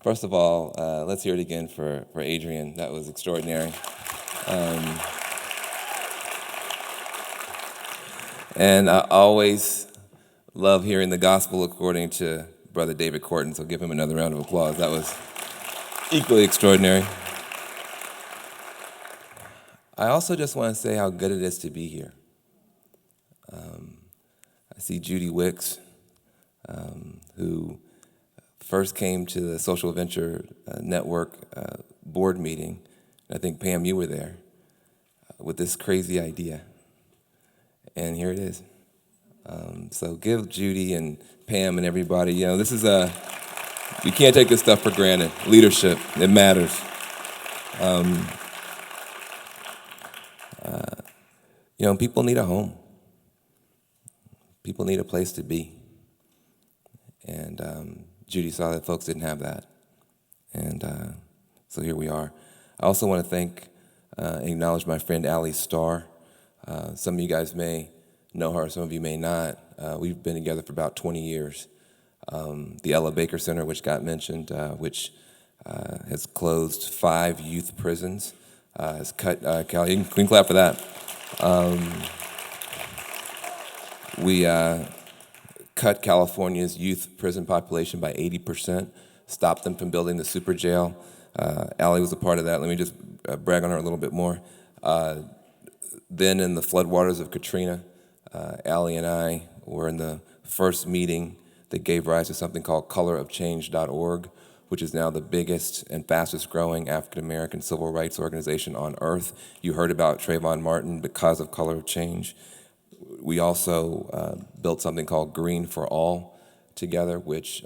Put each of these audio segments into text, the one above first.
First of all, let's hear it again for Adrian. That was extraordinary. And I always love hearing the gospel according to Brother David Corton, so give him another round of applause. That was equally extraordinary. I also just want to say how good it is to be here. I see Judy Wicks, who first came to the Social Venture Network board meeting. I think, Pam, you were there, with this crazy idea. And here it is. So give Judy and Pam and everybody, this is we can't take this stuff for granted. Leadership, it matters. People need a home. People need a place to be. And Judy saw that folks didn't have that. And so here we are. I also want to thank and acknowledge my friend Allie Starr. Some of you guys may know her, some of you may not. We've been together for about 20 years. The Ella Baker Center, which got mentioned, which has closed 5 youth prisons, has cut, Callie, you can clap for that. We cut California's youth prison population by 80%, stopped them from building the super jail. Allie was a part of that. Let me just brag on her a little bit more. Then in the floodwaters of Katrina, Allie and I were in the first meeting that gave rise to something called colorofchange.org, which is now the biggest and fastest growing African-American civil rights organization on earth. You heard about Trayvon Martin because of Color of Change. We also built something called Green for All together, which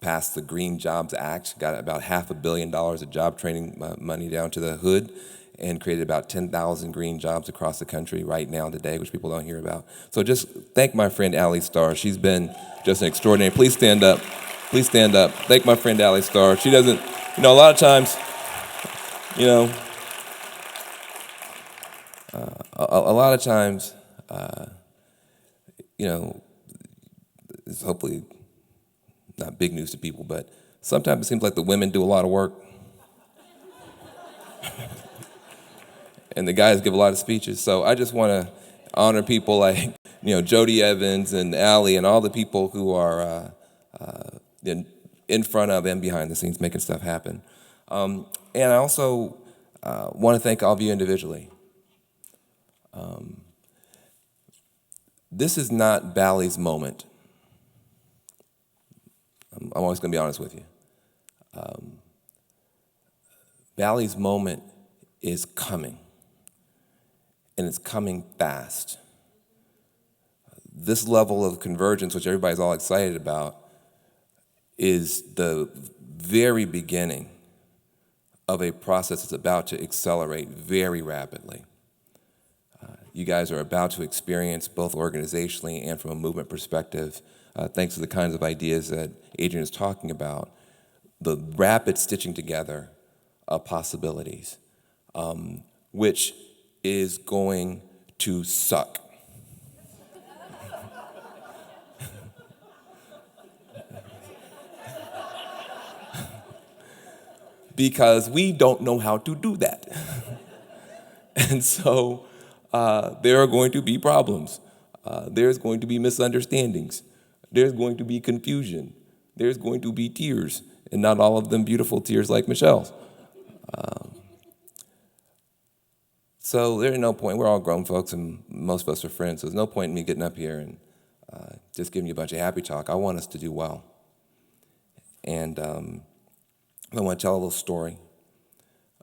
passed the Green Jobs Act, got about $500 million of job training money down to the hood, and created about 10,000 green jobs across the country right now today, which people don't hear about. So just thank my friend Allie Starr. She's been just an extraordinary. Please stand up. Please stand up. Thank my friend Allie Starr. She doesn't, a lot of times, a lot of times, it's hopefully not big news to people, but sometimes it seems like the women do a lot of work. And the guys give a lot of speeches. So I just want to honor people like, Jody Evans and Allie and all the people who are in front of and behind the scenes making stuff happen. And I also want to thank all of you individually. This is not BALLE's moment. I'm always going to be honest with you. BALLE's moment is coming, and it's coming fast. This level of convergence, which everybody's all excited about, is the very beginning of a process that's about to accelerate very rapidly. You guys are about to experience, both organizationally and from a movement perspective, thanks to the kinds of ideas that Adrian is talking about, the rapid stitching together of possibilities, which is going to suck. Because we don't know how to do that. And so there are going to be problems. There's going to be misunderstandings. There's going to be confusion. There's going to be tears, and not all of them beautiful tears like Michelle's. So there's no point. We're all grown folks, and most of us are friends, so there's no point in me getting up here and just giving you a bunch of happy talk. I want us to do well. And I want to tell a little story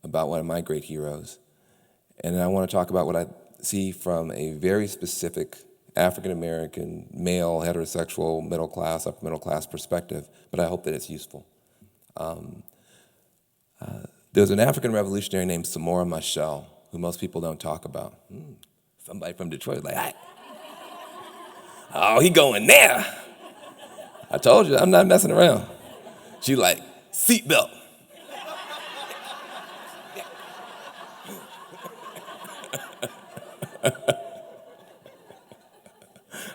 about one of my great heroes. And then I want to talk about what I see from a very specific African-American, male, heterosexual, middle class, upper middle class perspective, but I hope that it's useful. There's an African revolutionary named Samora Machel, who most people don't talk about. Somebody from Detroit is like, oh, he going there. I told you, I'm not messing around. She's like, seatbelt.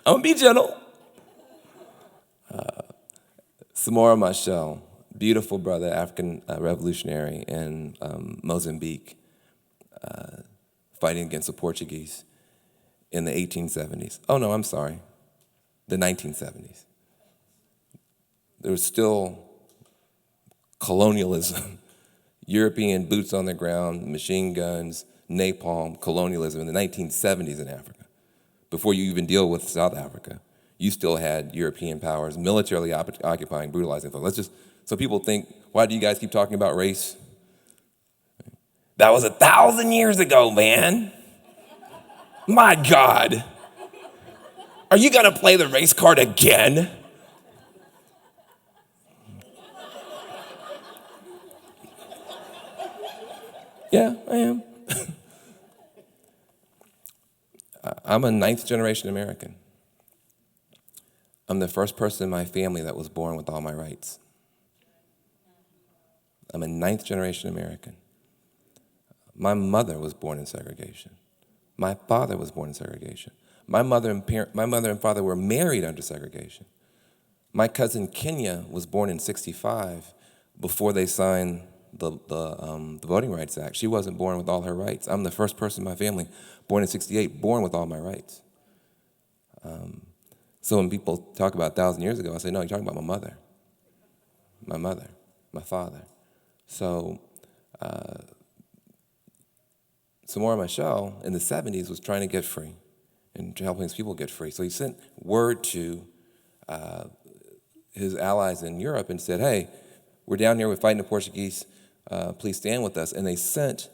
I'm gonna be gentle. Samora Machel, beautiful brother, African revolutionary in Mozambique, fighting against the Portuguese in the 1870s. Oh no, I'm sorry, the 1970s. There was still colonialism, European boots on the ground, machine guns, napalm, colonialism in the 1970s in Africa. Before you even deal with South Africa, you still had European powers militarily occupying, brutalizing folks. So people think, why do you guys keep talking about race? That was 1,000 years ago, man. My God. Are you gonna play the race card again? Yeah, I am. I'm a ninth generation American. I'm the first person in my family that was born with all my rights. I'm a ninth generation American. My mother was born in segregation. My father was born in segregation. My mother and father were married under segregation. My cousin Kenya was born in '65 before they signed the Voting Rights Act. She wasn't born with all her rights. I'm the first person in my family born in '68, born with all my rights. So when people talk about 1,000 years ago, I say, no, you're talking about my mother, my father. So Samora Machel in the '70s was trying to get free and helping his people get free. So he sent word to his allies in Europe and said, hey, we're down here, we're fighting the Portuguese, please stand with us. And they sent,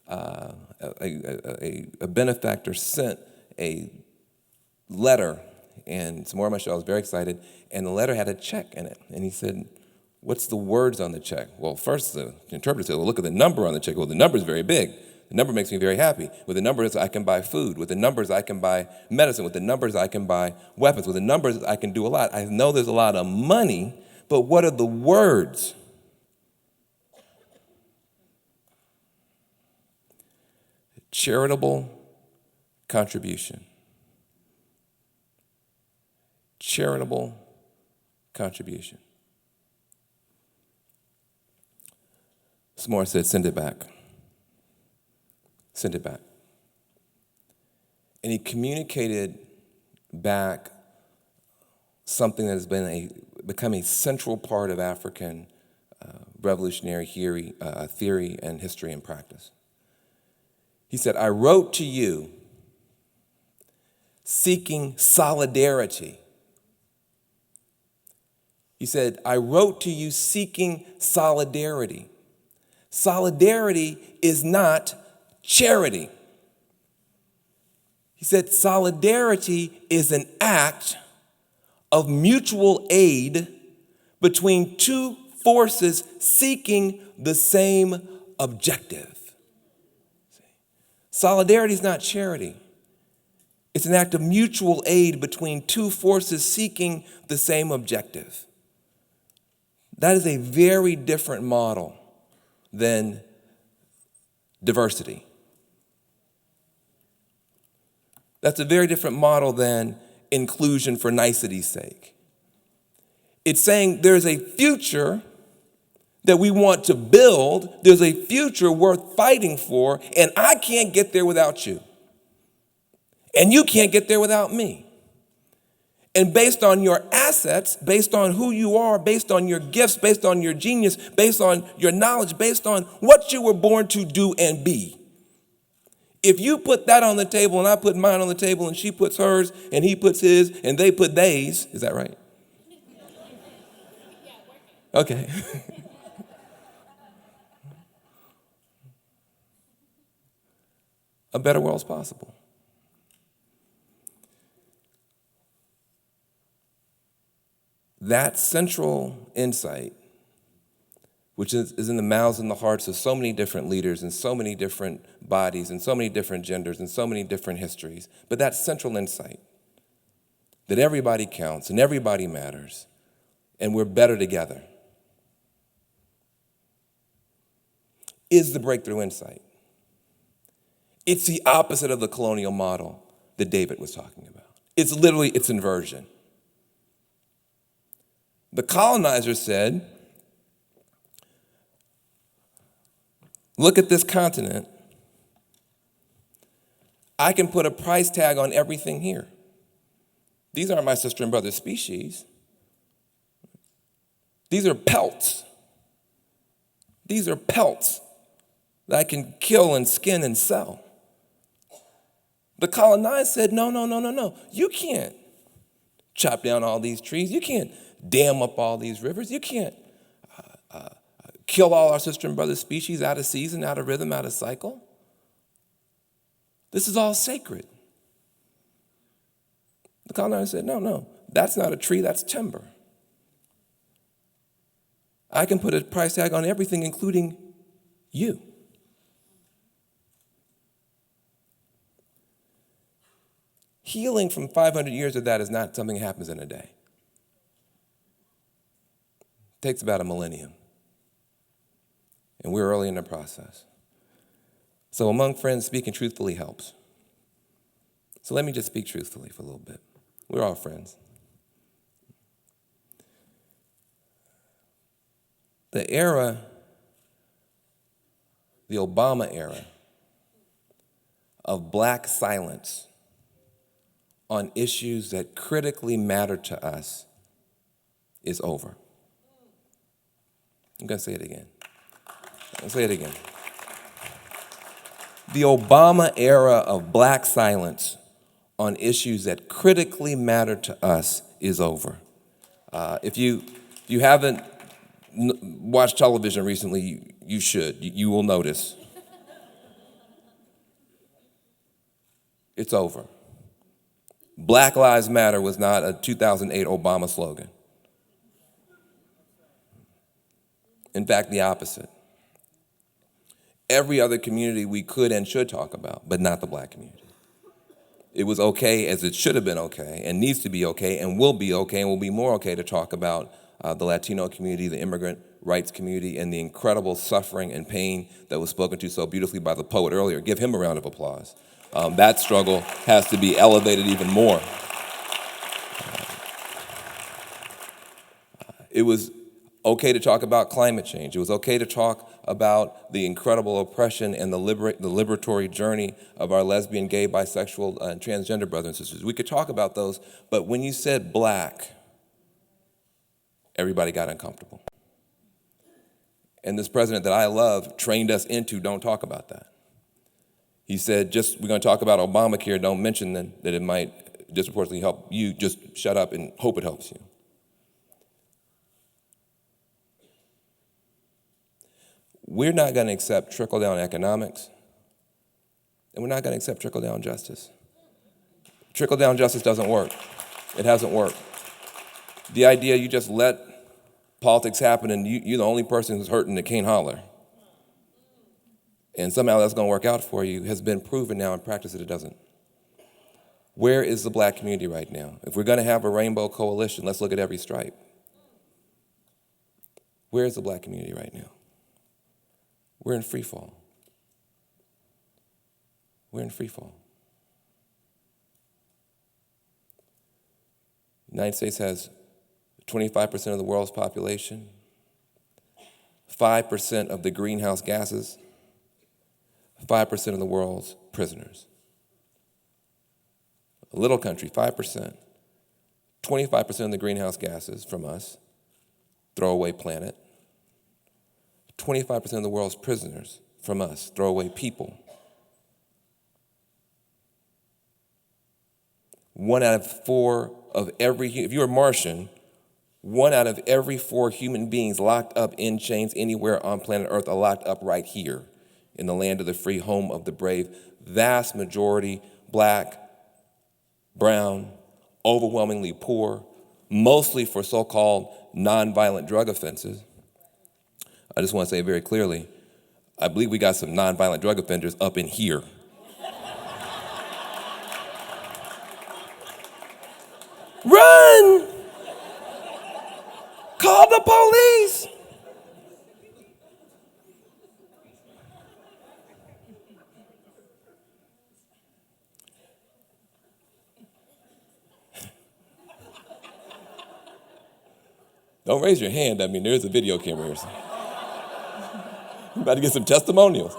a benefactor sent a letter, and Samora Machel was very excited, and the letter had a check in it. And he said, what's the words on the check? Well, first the interpreter said, well, look at the number on the check. Well, the number's very big. The number makes me very happy. With the numbers, I can buy food. With the numbers, I can buy medicine. With the numbers, I can buy weapons. With the numbers, I can do a lot. I know there's a lot of money, but what are the words? Charitable contribution. Charitable contribution. Samora said, send it back. Send it back. And he communicated back something that has become a central part of African revolutionary theory and history and practice. He said, I wrote to you seeking solidarity. He said, I wrote to you seeking solidarity. Solidarity is not charity. He said, solidarity is an act of mutual aid between two forces seeking the same objective. Solidarity is not charity. It's an act of mutual aid between two forces seeking the same objective. That is a very different model than diversity. That's a very different model than inclusion for nicety's sake. It's saying there's a future that we want to build, there's a future worth fighting for, and I can't get there without you. And you can't get there without me. And based on your assets, based on who you are, based on your gifts, based on your genius, based on your knowledge, based on what you were born to do and be. If you put that on the table and I put mine on the table and she puts hers and he puts his and they put theirs, is that right? Okay. A better world's possible. That central insight, which is in the mouths and the hearts of so many different leaders and so many different bodies and so many different genders and so many different histories, but that central insight that everybody counts and everybody matters and we're better together is the breakthrough insight. It's the opposite of the colonial model that David was talking about. It's inversion. The colonizer said, Look at this continent. I can put a price tag on everything here. These aren't my sister and brother species. These are pelts. These are pelts that I can kill and skin and sell. The colonized said, no. You can't chop down all these trees. You can't dam up all these rivers. You can't kill all our sister and brother species out of season, out of rhythm, out of cycle. This is all sacred. The colonizers said, no, that's not a tree, that's timber. I can put a price tag on everything, including you. Healing from 500 years of that is not something that happens in a day. It takes about a millennium. And we're early in the process. So among friends, speaking truthfully helps. So let me just speak truthfully for a little bit. We're all friends. The Obama era of black silence on issues that critically matter to us is over. I'm going to say it again. The Obama era of black silence on issues that critically matter to us is over. If you haven't watched television recently, you should. You will notice. It's over. Black Lives Matter was not a 2008 Obama slogan. In fact, the opposite. Every other community we could and should talk about, but not the black community. It was okay, as it should have been okay, and needs to be okay, and will be okay, and will be more okay to talk about the Latino community, the immigrant rights community, and the incredible suffering and pain that was spoken to so beautifully by the poet earlier. Give him a round of applause. That struggle has to be elevated even more. It was okay to talk about climate change. It was okay to talk about the incredible oppression and the liberatory journey of our lesbian, gay, bisexual, and transgender brothers and sisters. We could talk about those, but when you said black, everybody got uncomfortable. And this president that I love trained us into don't talk about that. He said, we're going to talk about Obamacare, don't mention that it might disproportionately help you, just shut up and hope it helps you. We're not going to accept trickle-down economics, and we're not going to accept trickle-down justice. Trickle-down justice doesn't work. It hasn't worked. The idea you just let politics happen and you're the only person who's hurting that can't holler, and somehow that's going to work out for you, has been proven now in practice that it doesn't. Where is the black community right now? If we're going to have a rainbow coalition, let's look at every stripe. Where is the black community right now? We're in free fall. We're in free fall. The United States has 25% of the world's population, 5% of the greenhouse gases, 5% of the world's prisoners. A little country, 5%. 25% of the greenhouse gases from us, throwaway planet. 25% of the world's prisoners from us, throwaway people. 1 out of 4 of every, if you're a Martian, 1 out of every 4 human beings locked up in chains anywhere on planet Earth are locked up right here in the land of the free, home of the brave. Vast majority black, brown, overwhelmingly poor, mostly for so-called nonviolent drug offenses. I just want to say very clearly, I believe we got some nonviolent drug offenders up in here. Run! Call the police! Don't raise your hand. I mean, there's a video camera here. I'm about to get some testimonials.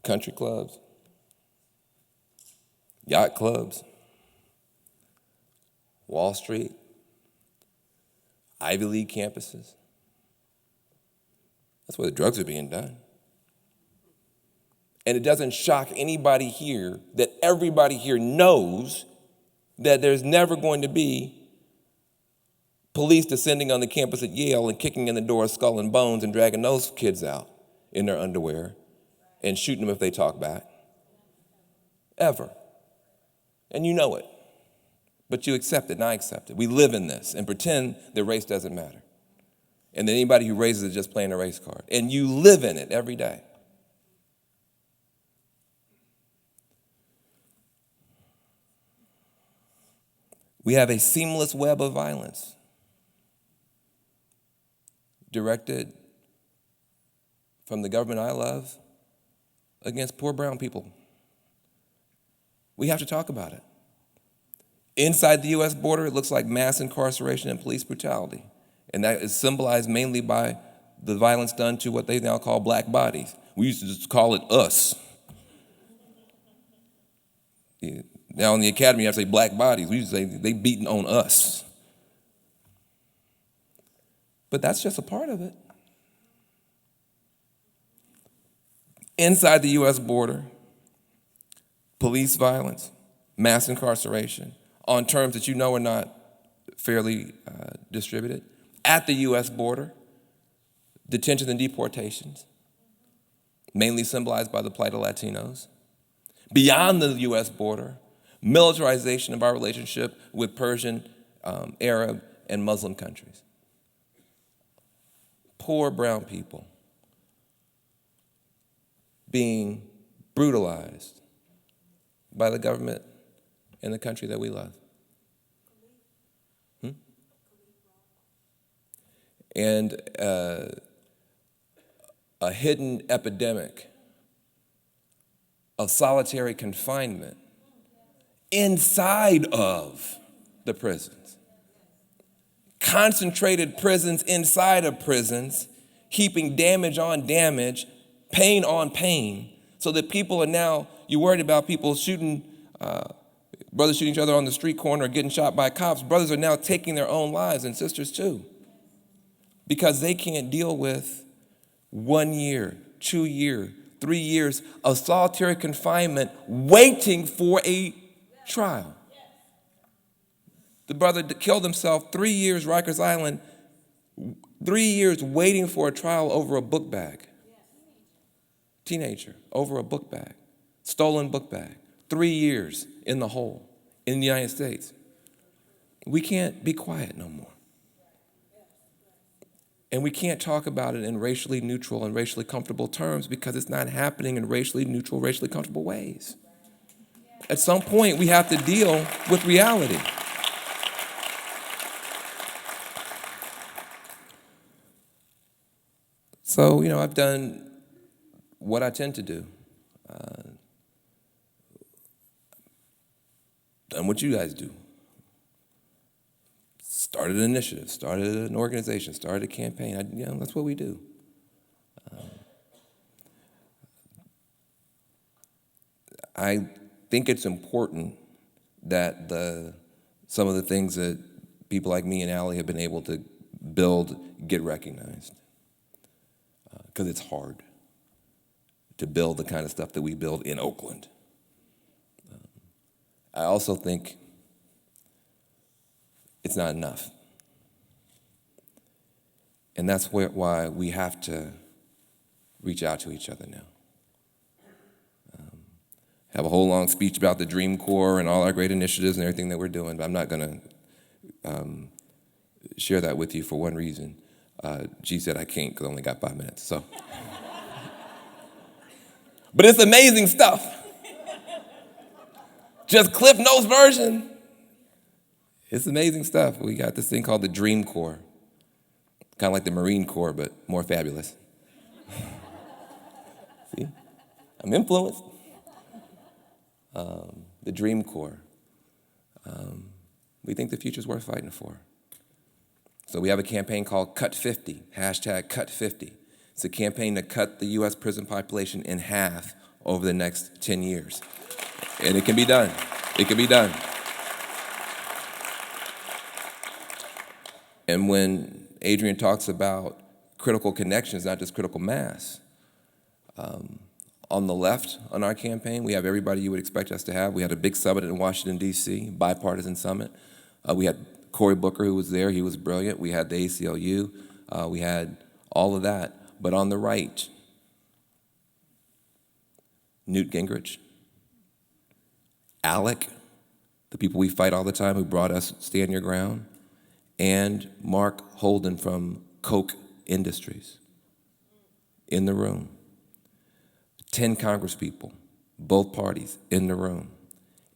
Country clubs, yacht clubs, Wall Street, Ivy League campuses. That's where the drugs are being done. And it doesn't shock anybody here that everybody here knows that there's never going to be police descending on the campus at Yale and kicking in the door of Skull and Bones and dragging those kids out in their underwear and shooting them if they talk back. Ever. And you know it. But you accept it, and I accept it. We live in this and pretend that race doesn't matter. And that anybody who raises it is just playing a race card. And you live in it every day. We have a seamless web of violence directed from the government I love against poor brown people. We have to talk about it. Inside the U.S. border, it looks like mass incarceration and police brutality. And that is symbolized mainly by the violence done to what they now call black bodies. We used to just call it us. Now in the academy, you have to say black bodies. We used to say they beating on us. But that's just a part of it. Inside the U.S. border, police violence, mass incarceration, on terms that you know are not fairly distributed. At the U.S. border, detentions and deportations, mainly symbolized by the plight of Latinos. Beyond the U.S. border, militarization of our relationship with Persian, Arab, and Muslim countries. Poor brown people being brutalized by the government in the country that we love. And a hidden epidemic of solitary confinement inside of the prisons. Concentrated prisons inside of prisons, heaping damage on damage, pain on pain, so that people are now, you're worried about people shooting, brothers shooting each other on the street corner or getting shot by cops. Brothers are now taking their own lives, and sisters too, because they can't deal with 1 year, 2 years, 3 years of solitary confinement waiting for a trial. The brother killed himself 3 years, Rikers Island, 3 years waiting for a trial over a book bag. Teenager, over a book bag, stolen book bag, 3 years in the hole in the United States. We can't be quiet no more. And we can't talk about it in racially neutral and racially comfortable terms because it's not happening in racially neutral, racially comfortable ways. At some point, we have to deal with reality. So, I've done what I tend to do. Done what you guys do. Started an initiative, started an organization, started a campaign. That's what we do. I think it's important that some of the things that people like me and Allie have been able to build get recognized. Because it's hard to build the kind of stuff that we build in Oakland. I also think it's not enough. And that's why we have to reach out to each other now. Have a whole long speech about the Dream Corps and all our great initiatives and everything that we're doing, but I'm not going to share that with you for one reason. She said I can't because I only got 5 minutes. So, but it's amazing stuff. Just Cliff Notes version. It's amazing stuff. We got this thing called the Dream Corps, kind of like the Marine Corps, but more fabulous. See, I'm influenced. The Dream Corps. we think the future's worth fighting for. So we have a campaign called Cut 50, hashtag Cut 50. It's a campaign to cut the U.S. prison population in half over the next 10 years. And it can be done. It can be done. And when Adrian talks about critical connections, not just critical mass, on the left on our campaign, we have everybody you would expect us to have. We had a big summit in Washington, D.C., bipartisan summit. We had Cory Booker, who was there. He was brilliant. We had the ACLU. We had all of that. But on the right, Newt Gingrich, Alec, the people we fight all the time who brought us Stand Your Ground, and Mark Holden from Koch Industries in the room. 10 congresspeople, both parties in the room.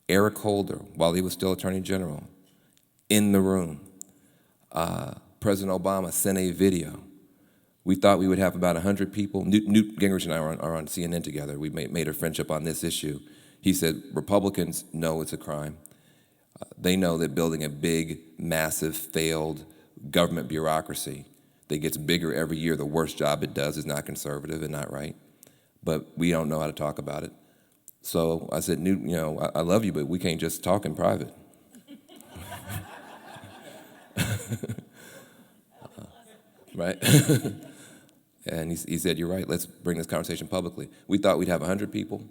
Eric Holder, while he was still Attorney General, in the room. President Obama sent a video. We thought we would have about 100 people. Newt Gingrich and I are on CNN together. We made a friendship on this issue. He said, Republicans know it's a crime. They know that building a big, massive, failed government bureaucracy that gets bigger every year, the worst job it does is not conservative and not right. But we don't know how to talk about it. So I said, Newt, I love you, but we can't just talk in private. Right? And he said, you're right, let's bring this conversation publicly. We thought we'd have 100 people.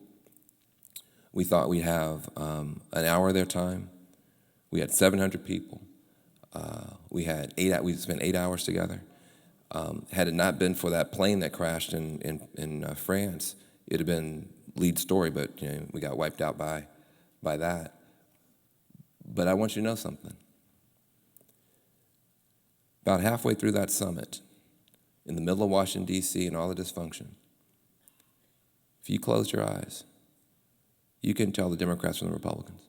We thought we'd have an hour of their time. We had 700 people. We spent 8 hours together. Had it not been for that plane that crashed in France, it'd have been lead story, but we got wiped out by that. But I want you to know something. About halfway through that summit, in the middle of Washington, D.C., and all the dysfunction, if you closed your eyes, you can tell the Democrats from the Republicans.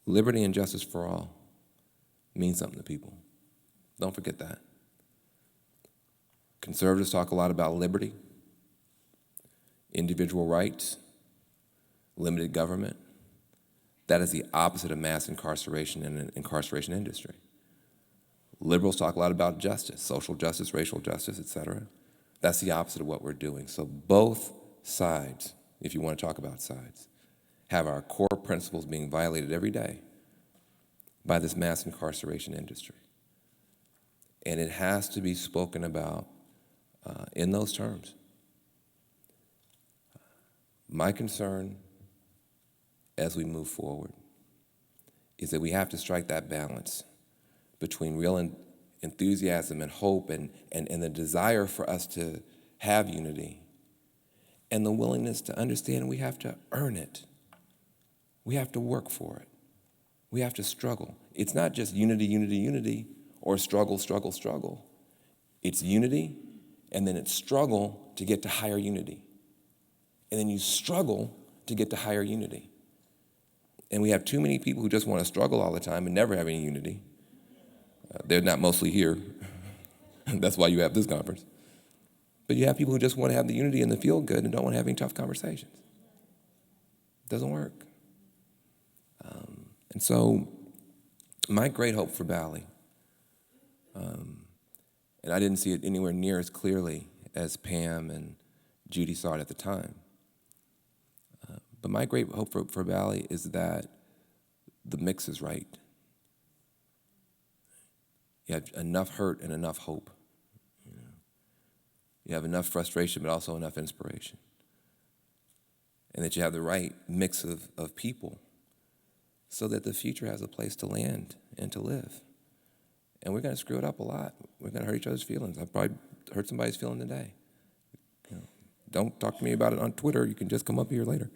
Liberty and justice for all means something to people. Don't forget that. Conservatives talk a lot about liberty, individual rights, limited government. That is the opposite of mass incarceration and an incarceration industry. Liberals talk a lot about justice, social justice, racial justice, etc. That's the opposite of what we're doing. So both sides, if you want to talk about sides, have our core principles being violated every day by this mass incarceration industry. And it has to be spoken about in those terms. My concern as we move forward is that we have to strike that balance between real enthusiasm and hope and the desire for us to have unity and the willingness to understand we have to earn it. We have to work for it. We have to struggle. It's not just unity, unity, unity, or struggle, struggle, struggle. It's unity, and then it's struggle to get to higher unity. And then you struggle to get to higher unity. And we have too many people who just want to struggle all the time and never have any unity. They're not mostly here. That's why you have this conference. But you have people who just want to have the unity and the feel good and don't want to have any tough conversations. It doesn't work. And so my great hope for BALLE, and I didn't see it anywhere near as clearly as Pam and Judy saw it at the time, but my great hope for BALLE is that the mix is right. You have enough hurt and enough hope. You have enough frustration, but also enough inspiration. And that you have the right mix of people so that the future has a place to land and to live. And we're going to screw it up a lot. We're going to hurt each other's feelings. I've probably hurt somebody's feeling today. Don't talk to me about it on Twitter. You can just come up here later.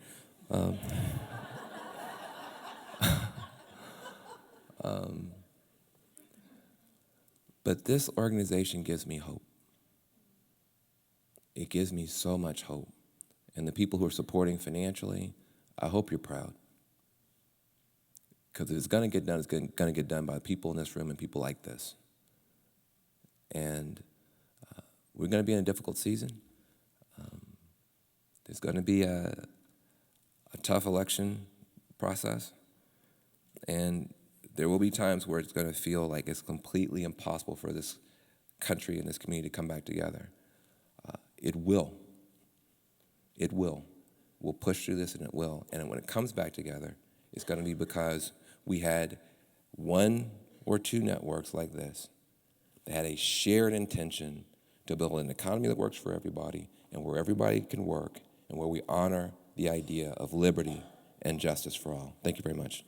But this organization gives me hope. It gives me so much hope. And the people who are supporting financially, I hope you're proud. Because if it's going to get done, it's going to get done by people in this room and people like this. And we're going to be in a difficult season. There's going to be a tough election process, and there will be times where it's going to feel like it's completely impossible for this country and this community to come back together. It will. It will. We'll push through this, and it will. And when it comes back together, it's going to be because we had one or two networks like this that had a shared intention to build an economy that works for everybody and where everybody can work and where we honor the idea of liberty and justice for all. Thank you very much.